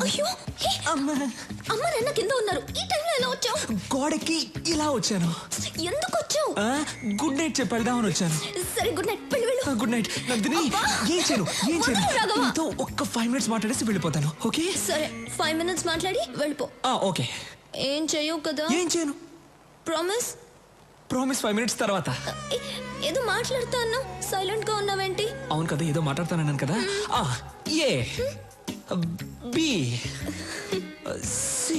అయ్యో అమ్మ నాన్న కింద ఉన్నారు. ఈ టైంలో ఎలా వచ్చావు? గోడకి ఇలా వచ్చాను. ఎందుకు వచ్చావు? గుడ్ నైట్ చెప్పేద్దామని వచ్చాను. సరే గుడ్ నైట్, వెళ్ళు. Good night Nandini. ఏం చేయను నీతో ఒక్క 5 minutes మాట్లాడేసి వెళ్ళిపోతాను. ఓకే సరే 5 minutes మాట్లాడి వెళ్ళిపో. ఓకే. ఏం చెయ్యవు కదా? ఏం చేయను. ప్రామిస్ 5 minutes తర్వాత. ఏదో మాట్లాడుతా అన్నా, సైలెంట్ గా ఉన్నావేంటి? అవును కదా, ఏదో మాట్లాడుతానన్నాను కదా. ఏ బి సి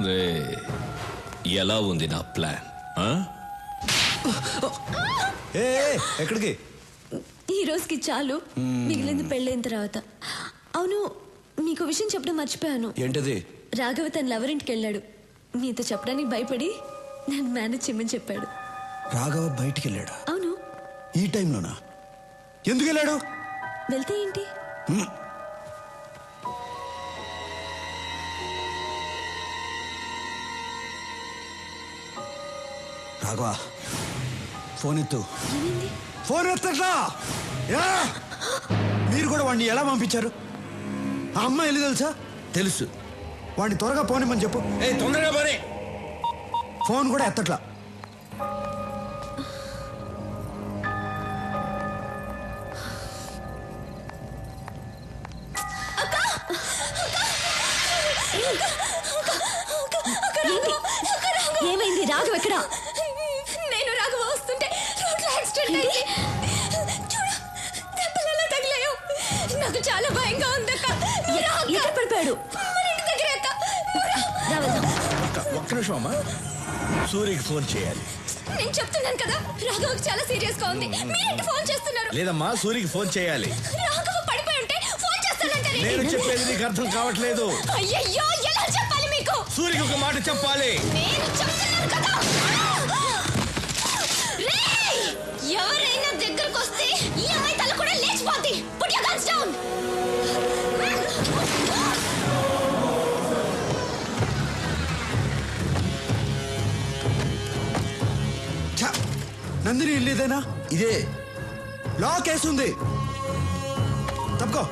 రే, ఎలా ఉంది నా ప్లాన్? ఎక్కడికి? ఈ రోజుకి చాలు, మిగిలింది పెళ్ళైన తర్వాత. అవును, నీకు విషయం చెప్పడం మర్చిపోయాను. ఏంటది? రాఘవ తన లవర్ ఇంటికి వెళ్ళాడు. నీతో చెప్పడానికి భయపడి నన్ను మేనేజ్ చేయమని చెప్పాడు. రాఘవ బయటికి వెళ్ళాడా? అవును. ఈ టైంలోనా? ఎందుకు వెళ్ళాడు? వెళ్తే ఏంటి? రాఘవ ఫోన్ ఎత్తు. ఏమైంది? ఫోన్ ఎత్తట్లా? మీరు కూడా వాడిని ఎలా పంపించారు? ఆ అమ్మాయి వెళ్ళి తెలుసా? తెలుసు. వాడిని త్వరగా పోనిమ్మని చెప్పు. తొందరగా పోనీ. ఫోన్ కూడా ఎత్తట్లా. ఏమైంది? రాఘవ ఎక్కడ? నేను రాఘవ వస్తుంటే రోడ్లో యాక్సిడెంట్ అయింది. చూడు, దెబ్బలు ఎలా తగిలాయో. నాకు చాలా భయంగా ఉంది అక్క. ఎక్కడ పడిపోయాడు? మన ఇంటి దగ్గర అక్క. ఒక్క నిమిషం అమ్మా, సూర్యకి ఫోన్ చేయాలి. నేను చెప్తున్నాను కదా, రాఘవకి చాలా సీరియస్ గా ఉంది. మీరేంటి ఫోన్ చేస్తున్నారు? లేదమ్మా, సూర్యకి ఫోన్ చేయాలి. రాఘవ పడిపోయి ఉంటే ఫోన్ చేస్తానంటే నేను చెప్పేది నీకు అర్థం కావట్లేదు. అయ్యయ్యో, ఎలా చెప్పాలి మీకు? సూర్యకి ఒక మాట చెప్పాలి. నేను చెప్తున్నాను కదా. రేయ్, ఎవరైనా దగ్గరకు వస్తే ఈ అమ్మాయి తల కూడా లేచిపోద్ది. Put your guns down. Nandini ఇల్లేదేనా? ఇదే. లాక్ వేస్తుంది. తప్పుకో.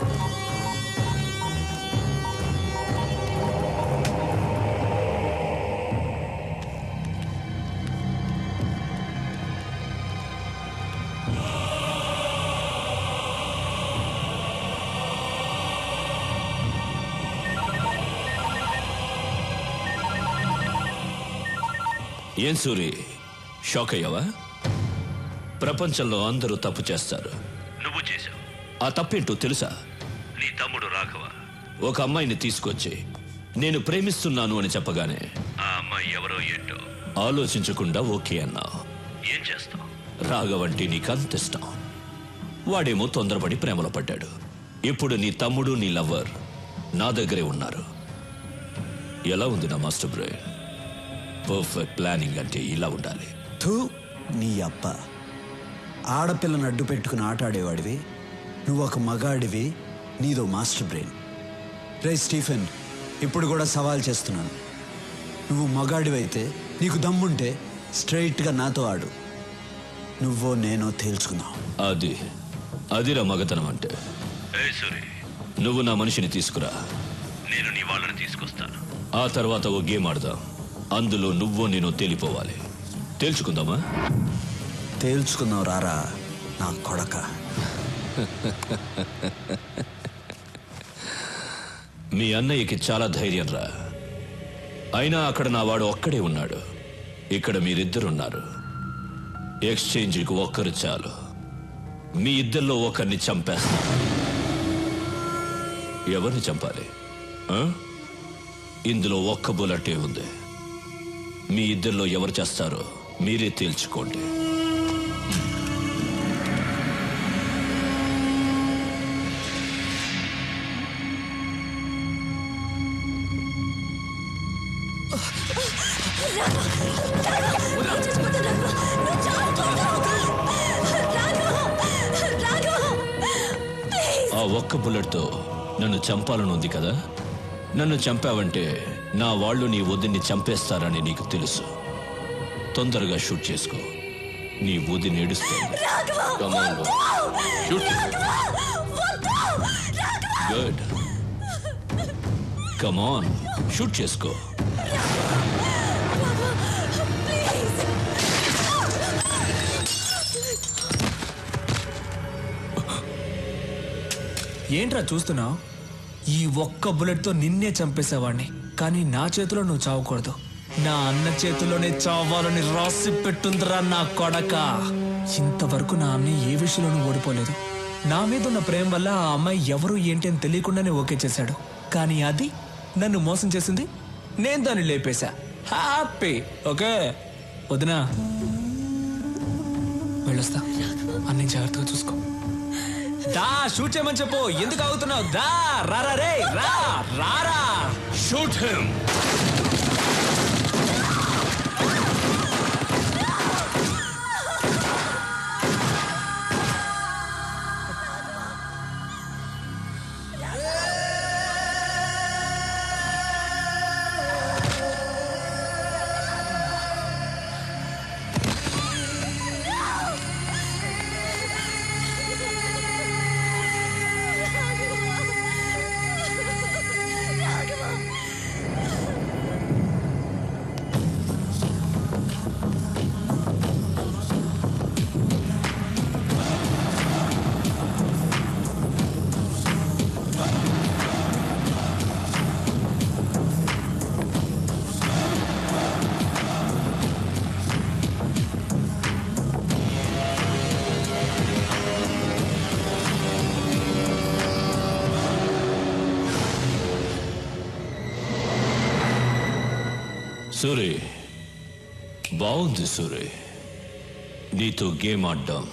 ఏం సూరి, షాక్ అయ్యావా? ప్రపంచంలో అందరూ తప్పు చేస్తారు, నువ్వు చేశావు. ఆ తప్పేంటో తెలుసా? నీ తమ్ముడు రాఘవ ఒక అమ్మాయిని తీసుకొచ్చి నేను ప్రేమిస్తున్నాను అని చెప్పగానే ఆ అమ్మాయి ఎవరో ఏంటో ఆలోచించకుండా ఓకే అన్నావు. ఏం చేస్తావు? రాఘవంటే నీకంత ఇష్టం. వాడేమో తొందరపడి ప్రేమలో పడ్డాడు. ఇప్పుడు నీ తమ్ముడు నీ లవ్వర్ నా దగ్గరే ఉన్నారు. ఎలా ఉంది నా మాస్టర్ బ్రెయిన్? పర్ఫెక్ట్ ప్లానింగ్ అంటే ఇలా ఉండాలి. థూ, నీ అబ్బ. ఆడపిల్లను అడ్డు పెట్టుకుని ఆటాడేవాడివి, నువ్వు ఒక మగాడివి, నీదో మాస్టర్ బ్రెయిన్. రే స్టీఫెన్, ఇప్పుడు కూడా సవాల్ చేస్తున్నాను. నువ్వు మగాడివైతే, నీకు దమ్ముంటే స్ట్రైట్గా నాతో ఆడు. నువ్వో నేనో తేల్చుకుందాం. అదిరా మగతనం అంటే. నువ్వు నా మనిషిని తీసుకురా, నేను నీ వాళ్ళని తీసుకొస్తాను. ఆ తర్వాత ఓ గేమ్ ఆడదాం. అందులో నువ్వో నేను తేలిపోవాలి. తేల్చుకుందామా? తేల్చుకుందాం రారా నా కొడక. మీ అన్నయ్యకి చాలా ధైర్యం రా. అయినా అక్కడ నా వాడు ఒక్కడే ఉన్నాడు, ఇక్కడ మీరిద్దరున్నారు. ఎక్స్చేంజ్కి ఒక్కరు చాలు. మీ ఇద్దరిలో ఒకరిని చంపేస్తా. ఎవరిని చంపాలి? ఇందులో ఒక్క బుల్లెటే ఉంది. మీ ఇద్దరిలో ఎవరు చేస్తారో మీరే తేల్చుకోండి. ఆ ఒక్క బుల్లెట్తో నన్ను చంపాలని ఉంది కదా. నన్ను చంపావంటే నా వాళ్ళు నీ వదిన్ని చంపేస్తారని నీకు తెలుసు. తొందరగా షూట్ చేసుకో. నీ వదిని ఏడుస్తుంది. గుడ్, కమాన్ షూట్ చేసుకో. ఏంట్రా చూస్తున్నావు? ఈ ఒక్క బుల్లెట్తో నిన్నే చంపేసేవాడిని, కానీ నా చేతిలో నువ్వు చావకూడదు. నా అన్న చేతిలోనే చావాలని రాసి పెట్టుందిరా నా కొడక. ఇంతవరకు నా అన్న ఏ విషయంలోనూ ఓడిపోలేదు. నా మీద ఉన్న ప్రేమ వల్ల ఆ అమ్మాయి ఎవరు ఏంటి అని తెలియకుండానే ఓకే చేశాడు. కానీ అది నన్ను మోసం చేసింది, నేను దాన్ని లేపేశా. హ్యాపీ. ఓకే వదినా, వెళ్ళొస్తా. అన్ని జాగ్రత్తగా చూసుకో. దా షూట్ చేయమని చెప్పు. ఎందుకు అవుతున్నావు? దా రారా రే, రా రారా. Shoot him. సూరి, బాగుంది సూరి. నీతో గేమ్ ఆడడం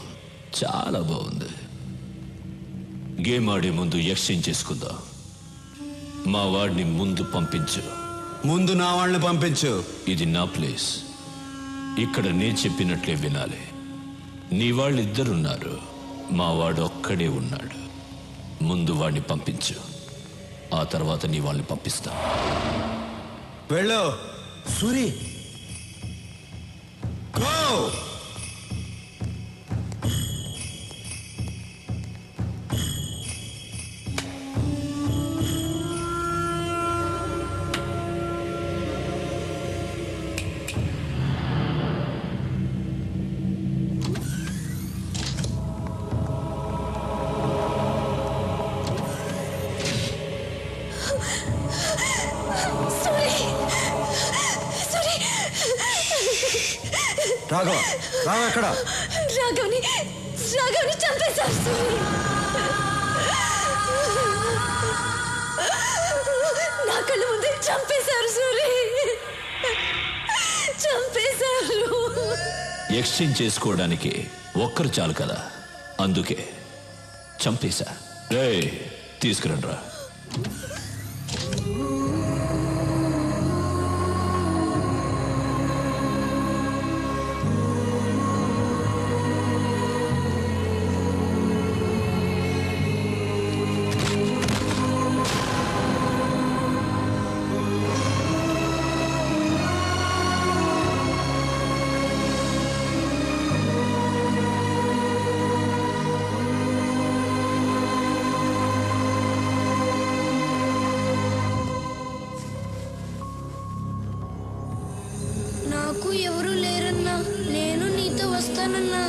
చాలా బాగుంది. గేమ్ ఆడే ముందు ఎక్స్చేంజ్ చేసుకుందాం. మా వాడిని ముందు పంపించు. ముందు నా వాళ్ళని పంపించు. ఇది నా ప్లేస్. ఇక్కడ నేను చెప్పినట్లే వినాలి. నీ వాళ్ళిద్దరున్నారు, మా వాడు ఒక్కడే ఉన్నాడు. ముందు వాడిని పంపించు, ఆ తర్వాత నీ వాళ్ళని పంపిస్తా. వెళ్ళు సూరి, గో. రాఘవ, రాఘవ ఎక్కడ? రాఘవ్ని చంపేశారు సూరి. నా కళ్ళ ముందే చంపేశారు సూరి, చంపేశారు. ఎక్స్చేంజ్ చేసుకోవడానికి ఒక్కరు చాలు కదా, అందుకే చంపేశా. రే తీసుకురండి రా. వస్తానన్నా.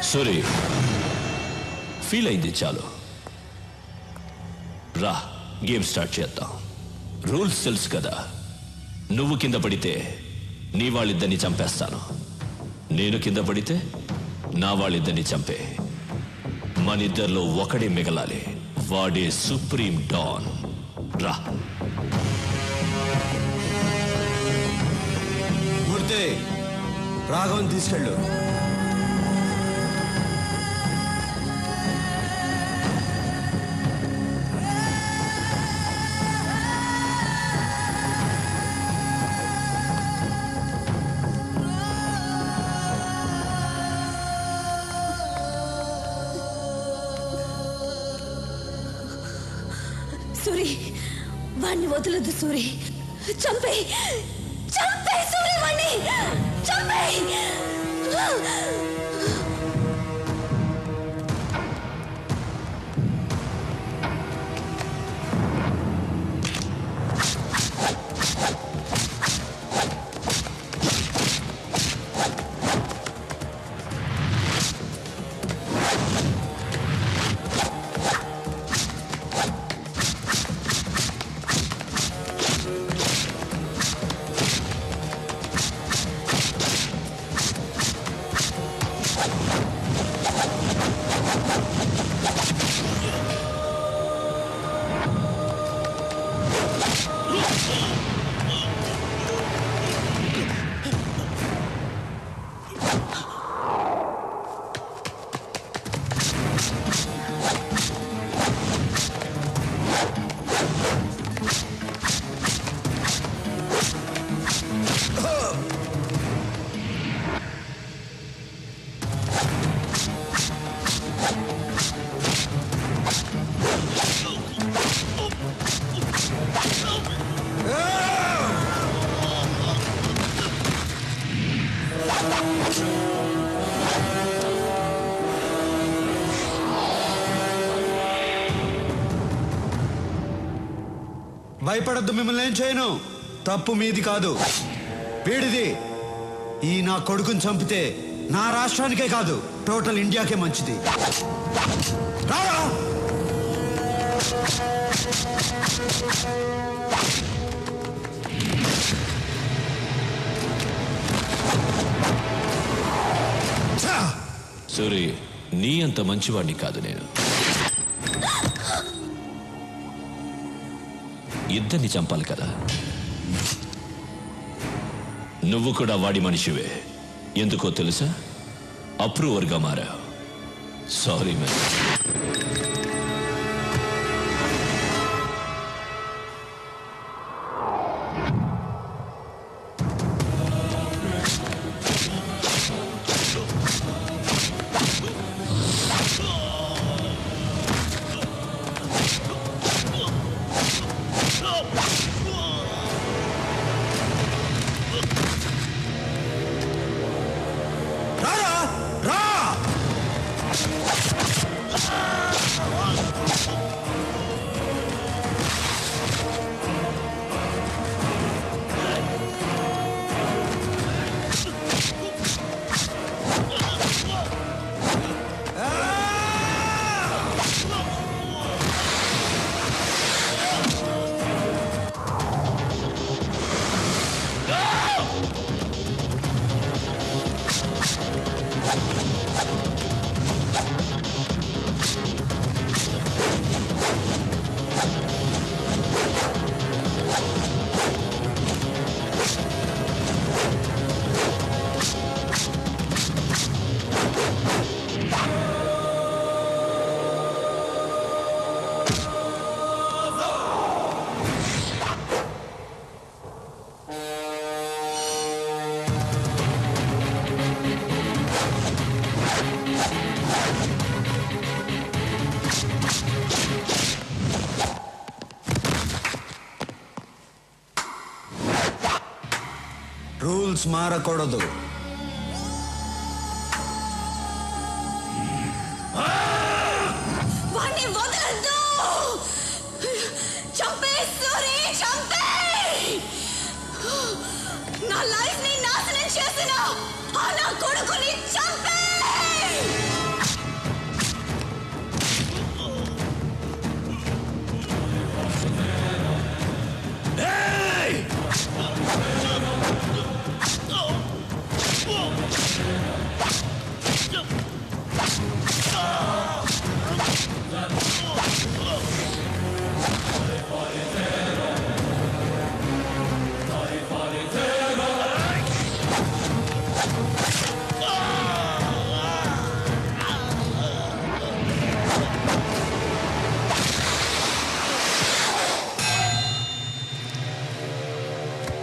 సూరి, ఫీల్ అయింది చాలు. రా, గేమ్ స్టార్ట్ చేద్దాం. రూల్స్ తెలుసు కదా. నువ్వు కింద పడితే నీ వాళ్ళిద్దరిని చంపేస్తాను. నేను కింద పడితే నా వాళ్ళిద్దరిని చంపే. మనిద్దరిలో ఒకడే మిగలాలి. వాడే సుప్రీం డాన్. రా. మూర్తి, రాఘవన్ తీసుకెళ్ళు. సూరి, వాణ్ణి వదలొద్దు సూరి. చంపే చంపే సూరి, వాణ్ణి చంపే. భయపడద్దు, మిమ్మల్ని ఏం చేయను. తప్పు మీది కాదు, వీడిది. ఈ నా కొడుకుని చంపితే నా రాష్ట్రానికే కాదు, టోటల్ ఇండియాకే మంచిది. రారా. సూరి, నీ అంత మంచివాడిని కాదు నేను. ఇద్దరిని చంపాలి కదా. నువ్వు కూడా వాడి మనిషివే. ఎందుకో తెలుసా? అప్రూవర్గా మారావు. Sorry man. రూల్స్ మారకూడదు. వాణ్ణి వదలొద్దు. చంపే సూరి, చంపే. నా లైఫ్ ని నాశనం చేసిన ఆ నా కొడుకుని చంపే.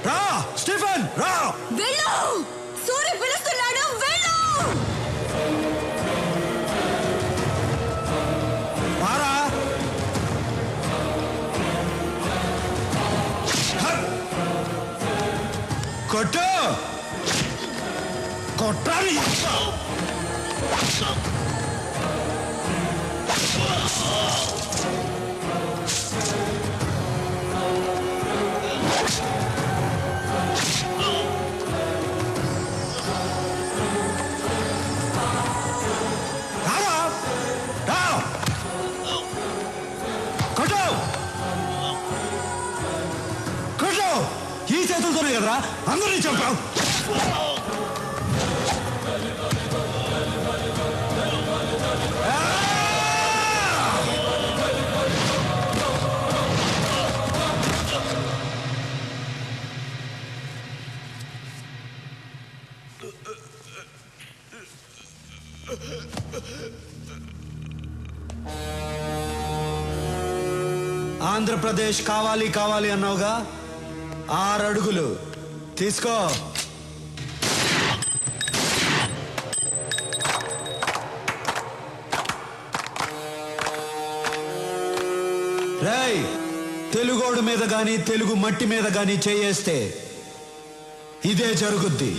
రా స్టీఫెన్, రా. వెళ్ళు, సూరి పిలుస్తున్నాడు, వెళ్ళు. రారా. కొట్టు, కొట్టాలి. రారా, రా. కొట్టు, కొట్టు. ఈ చేతులతోనే కదరా అందరినీ చంపావు. ఆంధ్రప్రదేశ్ కావాలి కావాలి అన్నావుగా, 6 అడుగులు తీసుకో. రేయ్, తెలుగోడు మీద గాని తెలుగు మట్టి మీద గాని చేయేస్తే ఇదే జరుగుద్ది.